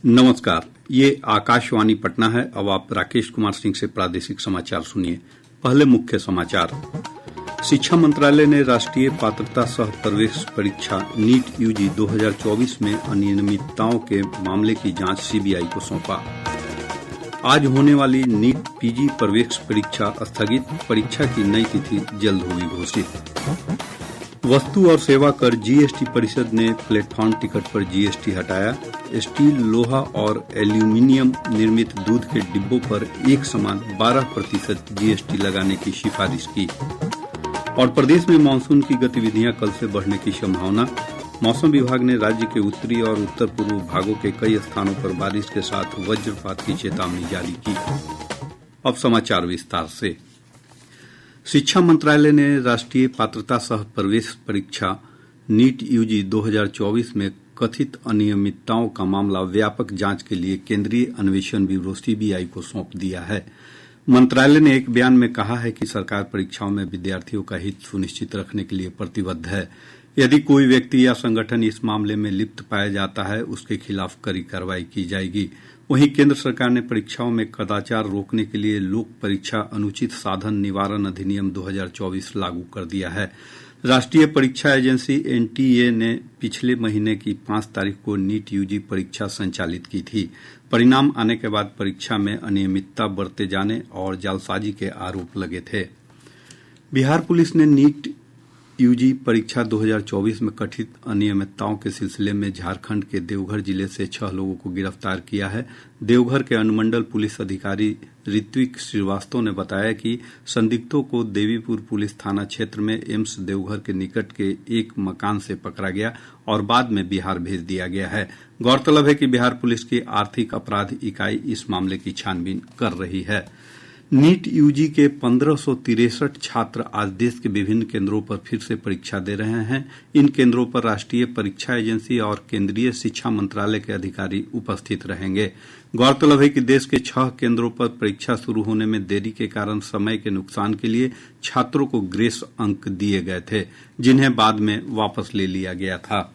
नमस्कार, ये आकाशवाणी पटना है। अब आप राकेश कुमार सिंह से प्रादेशिक समाचार सुनिए। पहले मुख्य समाचार। शिक्षा मंत्रालय ने राष्ट्रीय पात्रता सह प्रवेश परीक्षा नीट यूजी 2024 में अनियमितताओं के मामले की जांच सीबीआई को सौंपा। आज होने वाली नीट पीजी प्रवेश परीक्षा स्थगित, परीक्षा की नई तिथि जल्द होगी घोषित। वस्तु और सेवा कर जीएसटी परिषद ने प्लेटफॉर्म टिकट पर जीएसटी हटाया। स्टील, लोहा और एल्यूमीनियम निर्मित दूध के डिब्बों पर एक समान 12% जीएसटी लगाने की सिफारिश की। और प्रदेश में मानसून की गतिविधियां कल से बढ़ने की संभावना। मौसम विभाग ने राज्य के उत्तरी और उत्तर पूर्व भागों के कई स्थानों पर बारिश के साथ वज्रपात की चेतावनी जारी की। अब समाचार विस्तार से। शिक्षा मंत्रालय ने राष्ट्रीय पात्रता सह प्रवेश परीक्षा नीट यूजी 2024 में कथित अनियमितताओं का मामला व्यापक जांच के लिए केंद्रीय अन्वेषण ब्यूरो सीबीआई को सौंप दिया है। मंत्रालय ने एक बयान में कहा है कि सरकार परीक्षाओं में विद्यार्थियों का हित सुनिश्चित रखने के लिए प्रतिबद्ध है। यदि कोई व्यक्ति या संगठन इस मामले में लिप्त पाया जाता है, उसके खिलाफ कड़ी कार्रवाई की जाएगी। वहीं केंद्र सरकार ने परीक्षाओं में कदाचार रोकने के लिए लोक परीक्षा अनुचित साधन निवारण अधिनियम 2024 लागू कर दिया है। राष्ट्रीय परीक्षा एजेंसी एनटीए ने पिछले महीने की 5 तारीख को नीट यूजी परीक्षा संचालित की थी। परिणाम आने के बाद परीक्षा में अनियमितता बरते जाने और जालसाजी के आरोप लगे थे। बिहार पुलिस ने नीट यूजी परीक्षा 2024 में कथित अनियमितताओं के सिलसिले में झारखंड के देवघर जिले से 6 लोगों को गिरफ्तार किया है। देवघर के अनुमंडल पुलिस अधिकारी ऋत्विक श्रीवास्तव ने बताया कि संदिग्धों को देवीपुर पुलिस थाना क्षेत्र में एम्स देवघर के निकट के एक मकान से पकड़ा गया और बाद में बिहार भेज दिया गया है। गौरतलब है कि बिहार पुलिस की आर्थिक अपराध इकाई इस मामले की छानबीन कर रही है। नीट यूजी के 1563 छात्र आज देश के विभिन्न केंद्रों पर फिर से परीक्षा दे रहे हैं। इन केंद्रों पर राष्ट्रीय परीक्षा एजेंसी और केंद्रीय शिक्षा मंत्रालय के अधिकारी उपस्थित रहेंगे। गौरतलब है कि देश के 6 केंद्रों पर परीक्षा शुरू होने में देरी के कारण समय के नुकसान के लिए छात्रों को ग्रेस अंक दिए गए थे, जिन्हें बाद में वापस ले लिया गया था।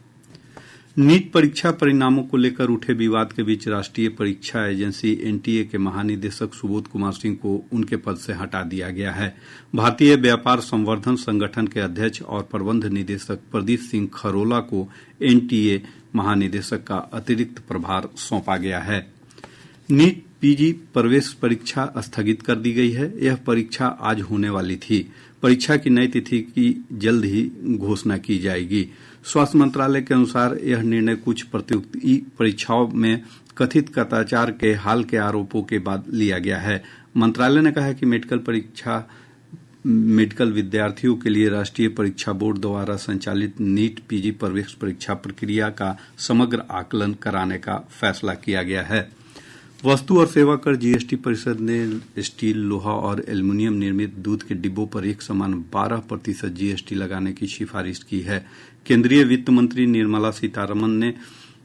नीट परीक्षा परिणामों को लेकर उठे विवाद के बीच राष्ट्रीय परीक्षा एजेंसी एनटीए के महानिदेशक सुबोध कुमार सिंह को उनके पद से हटा दिया गया है। भारतीय व्यापार संवर्धन संगठन के अध्यक्ष और प्रबंध निदेशक प्रदीप सिंह खरोला को एनटीए महानिदेशक का अतिरिक्त प्रभार सौंपा गया है। नीट पीजी प्रवेश परीक्षा स्थगित कर दी गई है। यह परीक्षा आज होने वाली थी। परीक्षा की नई तिथि की जल्द ही घोषणा की जाएगी। स्वास्थ्य मंत्रालय के अनुसार यह निर्णय कुछ प्रतियोगी परीक्षाओं में कथित कदाचार के हाल के आरोपों के बाद लिया गया है। मंत्रालय ने कहा है कि मेडिकल विद्यार्थियों के लिए राष्ट्रीय परीक्षा बोर्ड द्वारा संचालित नीट पीजी प्रवेश परीक्षा प्रक्रिया का समग्र आकलन कराने का फैसला किया गया है। वस्तु और सेवा कर जीएसटी परिषद ने स्टील, लोहा और एल्यूमीनियम निर्मित दूध के डिब्बों पर एक समान 12% जीएसटी लगाने की सिफारिश की है। केंद्रीय वित्त मंत्री निर्मला सीतारमण ने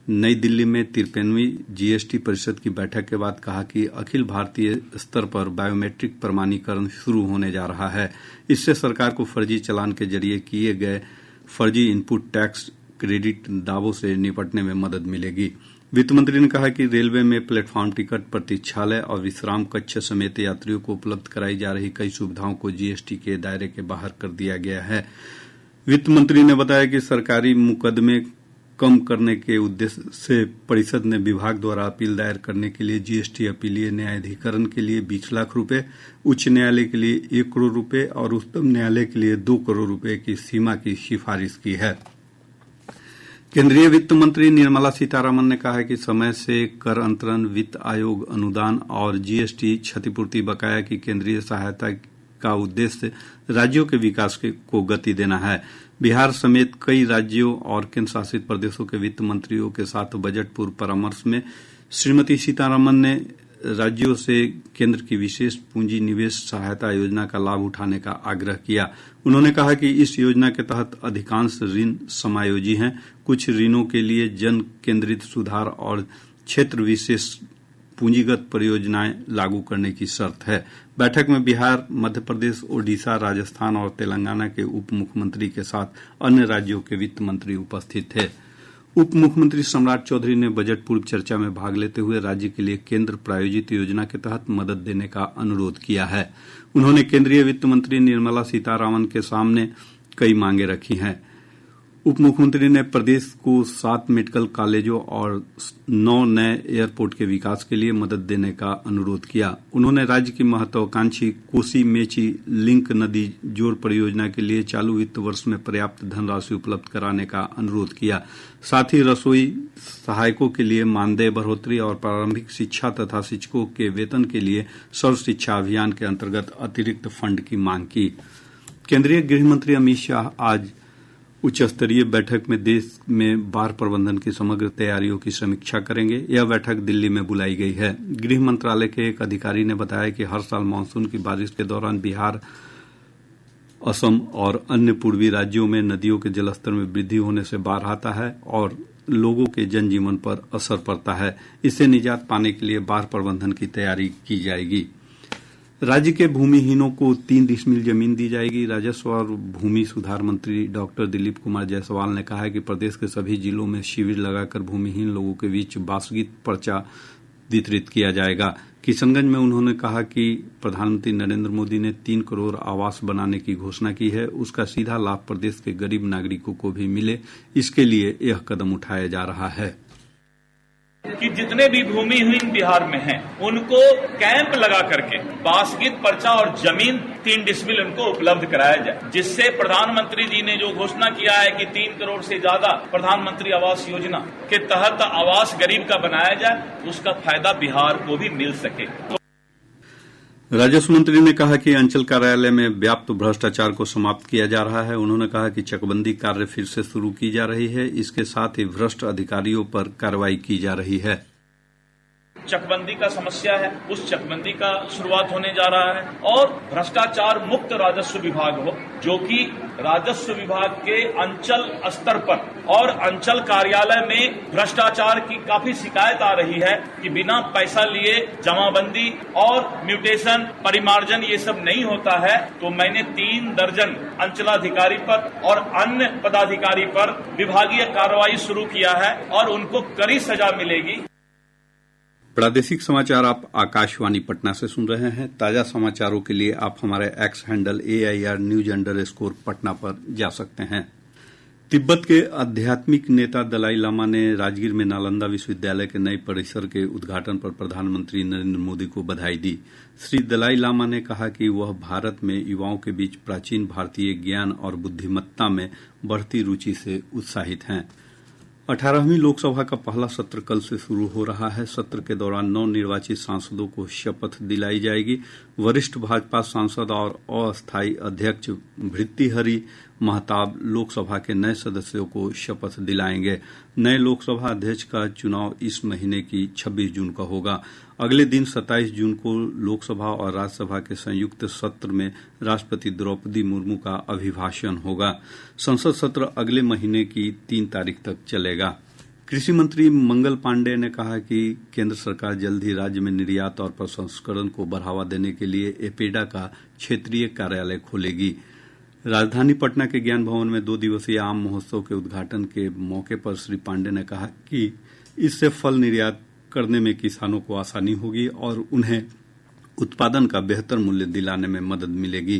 नई दिल्ली में 53वीं जीएसटी परिषद की बैठक के बाद कहा कि अखिल भारतीय स्तर पर बायोमेट्रिक प्रमाणीकरण शुरू होने जा रहा है। इससे सरकार को फर्जी चालान के जरिए किए गए फर्जी इनपुट टैक्स क्रेडिट दावों से निपटने में मदद मिलेगी। वित्त मंत्री ने कहा कि रेलवे में प्लेटफॉर्म टिकट, प्रतीक्षालय और विश्राम कक्ष समेत यात्रियों को उपलब्ध कराई जा रही कई सुविधाओं को जीएसटी के दायरे के बाहर कर दिया गया है। वित्त मंत्री ने बताया कि सरकारी मुकदमे कम करने के उद्देश्य से परिषद ने विभाग द्वारा अपील दायर करने के लिए जीएसटी अपीलीय न्यायाधिकरण के लिए 20 लाख रुपए, उच्च न्यायालय के लिए 1 करोड़ रुपए और उच्चतम न्यायालय के लिए 2 करोड़ रुपए की सीमा की सिफारिश की है। केंद्रीय वित्त मंत्री निर्मला सीतारमण ने कहा है कि समय से कर अंतरण, वित्त आयोग अनुदान और जीएसटी क्षतिपूर्ति बकाया की केंद्रीय सहायता का उद्देश्य राज्यों के विकास को गति देना है। बिहार समेत कई राज्यों और केंद्र शासित प्रदेशों के वित्त मंत्रियों के साथ बजट पूर्व परामर्श में श्रीमती सीतारमण ने राज्यों से केंद्र की विशेष पूंजी निवेश सहायता योजना का लाभ उठाने का आग्रह किया। उन्होंने कहा कि इस योजना के तहत अधिकांश ऋण समायोजी हैं। कुछ ऋणों के लिए जन केंद्रित सुधार और क्षेत्र विशेष पूंजीगत परियोजनाएं लागू करने की शर्त है। बैठक में बिहार, मध्य प्रदेश, ओडिशा, राजस्थान और तेलंगाना के उप मुख्यमंत्री के साथ अन्य राज्यों के वित्त मंत्री उपस्थित थे। उप मुख्यमंत्री सम्राट चौधरी ने बजट पूर्व चर्चा में भाग लेते हुए राज्य के लिए केंद्र प्रायोजित योजना के तहत मदद देने का अनुरोध किया है। उन्होंने केंद्रीय वित्त मंत्री निर्मला सीतारामन के सामने कई मांगे रखी हैं। उप मुख्यमंत्री ने प्रदेश को 7 मेडिकल कॉलेजों और 9 नए एयरपोर्ट के विकास के लिए मदद देने का अनुरोध किया। उन्होंने राज्य की महत्वाकांक्षी कोसी मेची लिंक नदी जोड़ परियोजना के लिए चालू वित्त वर्ष में पर्याप्त धनराशि उपलब्ध कराने का अनुरोध किया। साथ ही रसोई सहायकों के लिए मानदेय बढ़ोतरी और प्रारंभिक शिक्षा तथा शिक्षकों के वेतन के लिए सर्व शिक्षा अभियान के अंतर्गत अतिरिक्त फंड की मांग की। केंद्रीय गृह मंत्री अमित शाह आज उच्च स्तरीय बैठक में देश में बाढ़ प्रबंधन की समग्र तैयारियों की समीक्षा करेंगे। यह बैठक दिल्ली में बुलाई गई है। गृह मंत्रालय के एक अधिकारी ने बताया कि हर साल मानसून की बारिश के दौरान बिहार, असम और अन्य पूर्वी राज्यों में नदियों के जलस्तर में वृद्धि होने से बाढ़ आता है और लोगों के जनजीवन पर असर पड़ता है। इससे निजात पाने के लिए बाढ़ प्रबंधन की तैयारी की जाएगी। राज्य के भूमिहीनों को 3 डिसमिल जमीन दी जाएगी। राजस्व और भूमि सुधार मंत्री डॉक्टर दिलीप कुमार जायसवाल ने कहा है कि प्रदेश के सभी जिलों में शिविर लगाकर भूमिहीन लोगों के बीच वासगीत पर्चा वितरित किया जाएगा। किशनगंज में उन्होंने कहा कि प्रधानमंत्री नरेंद्र मोदी ने 3 करोड़ आवास बनाने की घोषणा की है, उसका सीधा लाभ प्रदेश के गरीब नागरिकों को भी मिले, इसके लिए यह कदम उठाया जा रहा है कि जितने भी भूमिहीन बिहार में हैं उनको कैंप लगा करके वासगीत पर्चा और जमीन 3 डिसमिल उनको उपलब्ध कराया जाए, जिससे प्रधानमंत्री जी ने जो घोषणा किया है कि 3 करोड़ से ज्यादा प्रधानमंत्री आवास योजना के तहत आवास गरीब का बनाया जाए, उसका फायदा बिहार को भी मिल सके। राजस्व मंत्री ने कहा कि अंचल कार्यालय में व्याप्त भ्रष्टाचार को समाप्त किया जा रहा है। उन्होंने कहा कि चकबंदी कार्य फिर से शुरू की जा रही है। इसके साथ ही भ्रष्ट अधिकारियों पर कार्रवाई की जा रही है। चकबंदी का समस्या है, उस चकबंदी का शुरुआत होने जा रहा है और भ्रष्टाचार मुक्त राजस्व विभाग हो, जो कि राजस्व विभाग के अंचल स्तर पर और अंचल कार्यालय में भ्रष्टाचार की काफी शिकायत आ रही है कि बिना पैसा लिए जमाबंदी और म्यूटेशन, परिमार्जन ये सब नहीं होता है। तो मैंने 3 दर्जन अंचलाधिकारी पर और अन्य पदाधिकारी पर विभागीय कार्रवाई शुरू किया है और उनको कड़ी सजा मिलेगी। प्रादेशिक समाचार आप आकाशवाणी पटना से सुन रहे हैं। ताजा समाचारों के लिए आप हमारे एक्स हैंडल AIR_News_ पटना पर जा सकते हैं। तिब्बत के आध्यात्मिक नेता दलाई लामा ने राजगीर में नालंदा विश्वविद्यालय के नए परिसर के उद्घाटन पर प्रधानमंत्री नरेंद्र मोदी को बधाई दी। श्री दलाई लामा ने कहा कि वह भारत में युवाओं के बीच प्राचीन भारतीय ज्ञान और बुद्धिमत्ता में बढ़ती रुचि से उत्साहित हैं। 18वीं लोकसभा का पहला सत्र कल से शुरू हो रहा है। सत्र के दौरान नवनिर्वाचित सांसदों को शपथ दिलाई जाएगी। वरिष्ठ भाजपा सांसद और अस्थायी अध्यक्ष भृतृहरि महताब लोकसभा के नए सदस्यों को शपथ दिलाएंगे। नए लोकसभा अध्यक्ष का चुनाव इस महीने की 26 जून को होगा। अगले दिन 27 जून को लोकसभा और राज्यसभा के संयुक्त सत्र में राष्ट्रपति द्रौपदी मुर्मू का अभिभाषण होगा। संसद सत्र अगले महीने की 3 तारीख तक चलेगा। कृषि मंत्री मंगल पांडेय ने कहा कि केंद्र सरकार जल्द ही राज्य में निर्यात और प्रसंस्करण को बढ़ावा देने के लिए एपेडा का क्षेत्रीय कार्यालय खोलेगी। राजधानी पटना के ज्ञान भवन में 2 दिवसीय आम महोत्सव के उद्घाटन के मौके पर श्री पांडेय ने कहा कि इससे फल निर्यात करने में किसानों को आसानी होगी और उन्हें उत्पादन का बेहतर मूल्य दिलाने में मदद मिलेगी।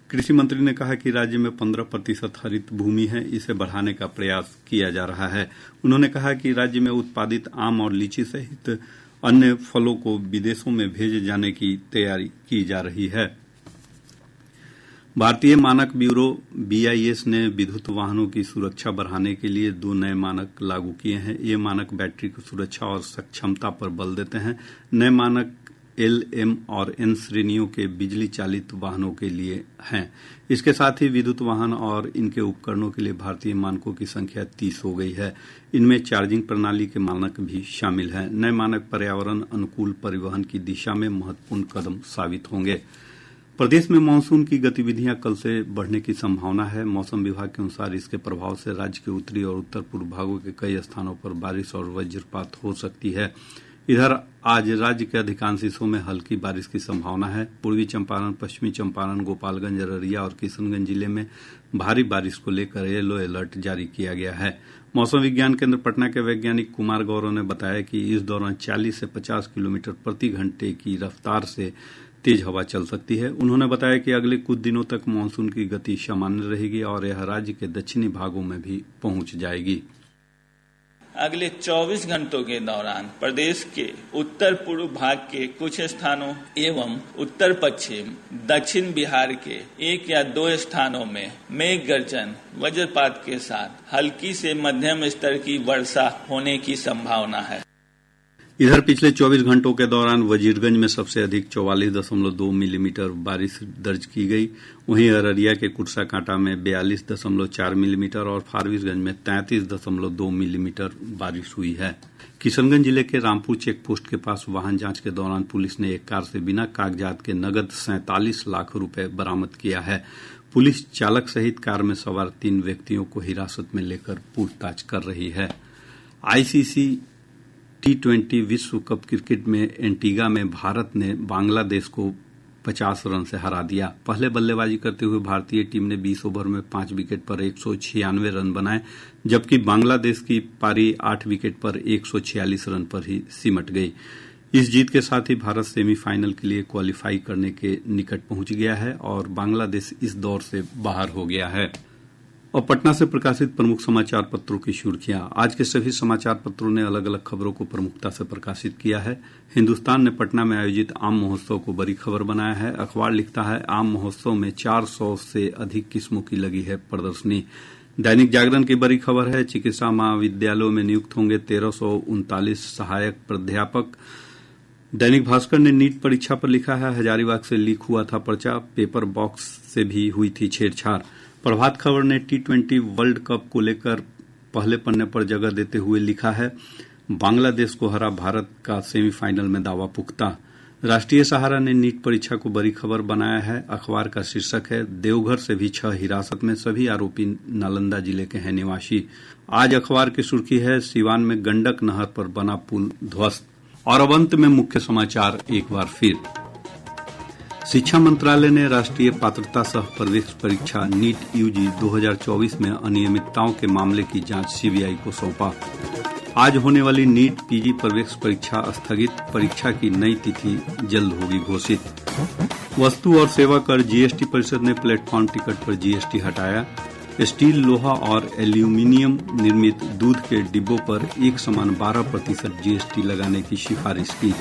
कृषि मंत्री ने कहा कि राज्य में 15% हरित भूमि है, इसे बढ़ाने का प्रयास किया जा रहा है। उन्होंने कहा कि राज्य में उत्पादित आम और लीची सहित अन्य फलों को विदेशों में भेजे जाने की तैयारी की जा रही है। भारतीय मानक ब्यूरो BIS ने विद्युत वाहनों की सुरक्षा बढ़ाने के लिए 2 नए मानक लागू किए हैं। ये मानक बैटरी की सुरक्षा और सक्षमता पर बल देते हैं। नए मानक L, M और N श्रेणियों के बिजली चालित वाहनों के लिए हैं। इसके साथ ही विद्युत वाहन और इनके उपकरणों के लिए भारतीय मानकों की संख्या 30 हो गई है। इनमें चार्जिंग प्रणाली के मानक भी शामिल हैं। नए मानक पर्यावरण अनुकूल परिवहन की दिशा में महत्वपूर्ण कदम साबित होंगे। प्रदेश में मानसून की गतिविधियां कल से बढ़ने की संभावना है। मौसम विभाग के अनुसार इसके प्रभाव से राज्य के उत्तरी और उत्तर पूर्व भागों के कई स्थानों पर बारिश और वज्रपात हो सकती है। इधर आज राज्य के अधिकांश हिस्सों में हल्की बारिश की संभावना है। पूर्वी चंपारण, पश्चिमी चंपारण, गोपालगंज, अररिया और किशनगंज जिले में भारी बारिश को लेकर येलो अलर्ट जारी किया गया है। मौसम विज्ञान केंद्र पटना के वैज्ञानिक कुमार गौरव ने बताया कि इस दौरान 40 से 50 किलोमीटर प्रति घंटे की रफ्तार से तेज हवा चल सकती है। उन्होंने बताया कि अगले कुछ दिनों तक मानसून की गति सामान्य रहेगी और यह राज्य के दक्षिणी भागों में भी पहुंच जाएगी। अगले 24 घंटों के दौरान प्रदेश के उत्तर पूर्व भाग के कुछ स्थानों एवं उत्तर पश्चिम दक्षिण बिहार के 1 या 2 स्थानों में मेघ गर्जन वज्रपात के साथ हल्की से मध्यम स्तर की वर्षा होने की संभावना है। इधर पिछले 24 घंटों के दौरान वजीरगंज में सबसे अधिक 44.2 मिलीमीटर बारिश दर्ज की गई। वहीं अररिया के कुर्साकांटा में 42.4 मिलीमीटर और फारबिसगंज में 33.2 मिलीमीटर बारिश हुई है। किशनगंज जिले के रामपुर चेक पोस्ट के पास वाहन जांच के दौरान पुलिस ने एक कार से बिना कागजात के नकद 47 लाख रुपए बरामद किया है। पुलिस चालक सहित कार में सवार 3 व्यक्तियों को हिरासत में लेकर पूछताछ कर रही है। आईसीसी T20 विश्व कप क्रिकेट में एंटीगा में भारत ने बांग्लादेश को 50 रन से हरा दिया। पहले बल्लेबाजी करते हुए भारतीय टीम ने 20 ओवर में 5 विकेट पर 196 रन बनाए, जबकि बांग्लादेश की पारी 8 विकेट पर 146 रन पर ही सिमट गई। इस जीत के साथ ही भारत सेमीफाइनल के लिए क्वालीफाई करने के निकट पहुंच गया है और बांग्लादेश इस दौर से बाहर हो गया है। और पटना से प्रकाशित प्रमुख समाचार पत्रों की सुर्खियां। आज के सभी समाचार पत्रों ने अलग अलग खबरों को प्रमुखता से प्रकाशित किया है। हिन्दुस्तान ने पटना में आयोजित आम महोत्सव को बड़ी खबर बनाया है। अखबार लिखता है, आम महोत्सव में 400 से अधिक किस्मों की लगी है प्रदर्शनी। दैनिक जागरण की बड़ी खबर है, चिकित्सा महाविद्यालयों में नियुक्त होंगे 1339 सहायक प्राध्यापक। दैनिक भास्कर ने नीट परीक्षा पर लिखा है, हजारीबाग से लीक हुआ था पर्चा, पेपर बॉक्स से भी हुई थी छेड़छाड़। प्रभात खबर ने T20 वर्ल्ड कप को लेकर पहले पन्ने पर जगह देते हुए लिखा है, बांग्लादेश को हरा भारत का सेमीफाइनल में दावा पुख्ता। राष्ट्रीय सहारा ने नीट परीक्षा को बड़ी खबर बनाया है। अखबार का शीर्षक है, देवघर से भी 6 हिरासत में, सभी आरोपी नालंदा जिले के हैं निवासी। आज अखबार की सुर्खी है, सिवान में गंडक नहर पर बना पुल ध्वस्त। और अब अंत में मुख्य समाचार एक बार फिर। शिक्षा मंत्रालय ने राष्ट्रीय पात्रता सह प्रवेश परीक्षा नीट यूजी 2024 में अनियमितताओं के मामले की जांच सीबीआई को सौंपा। आज होने वाली नीट पीजी प्रवेश परीक्षा स्थगित, परीक्षा की नई तिथि जल्द होगी घोषित। वस्तु और सेवा कर जीएसटी परिषद ने प्लेटफॉर्म टिकट पर जीएसटी हटाया। स्टील, लोहा और एल्यूमीनियम निर्मित दूध के डिब्बों पर एक समान 12% जीएसटी लगाने की सिफारिश की।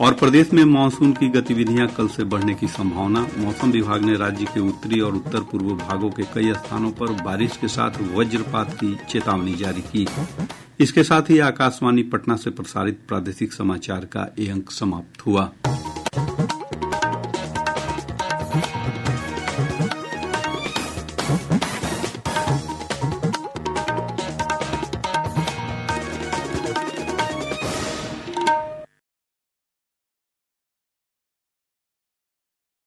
और प्रदेश में मानसून की गतिविधियां कल से बढ़ने की संभावना। मौसम विभाग ने राज्य के उत्तरी और उत्तर पूर्व भागों के कई स्थानों पर बारिश के साथ वज्रपात की चेतावनी जारी की। इसके साथ ही आकाशवाणी पटना से प्रसारित प्रादेशिक समाचार का ये अंक समाप्त हुआ।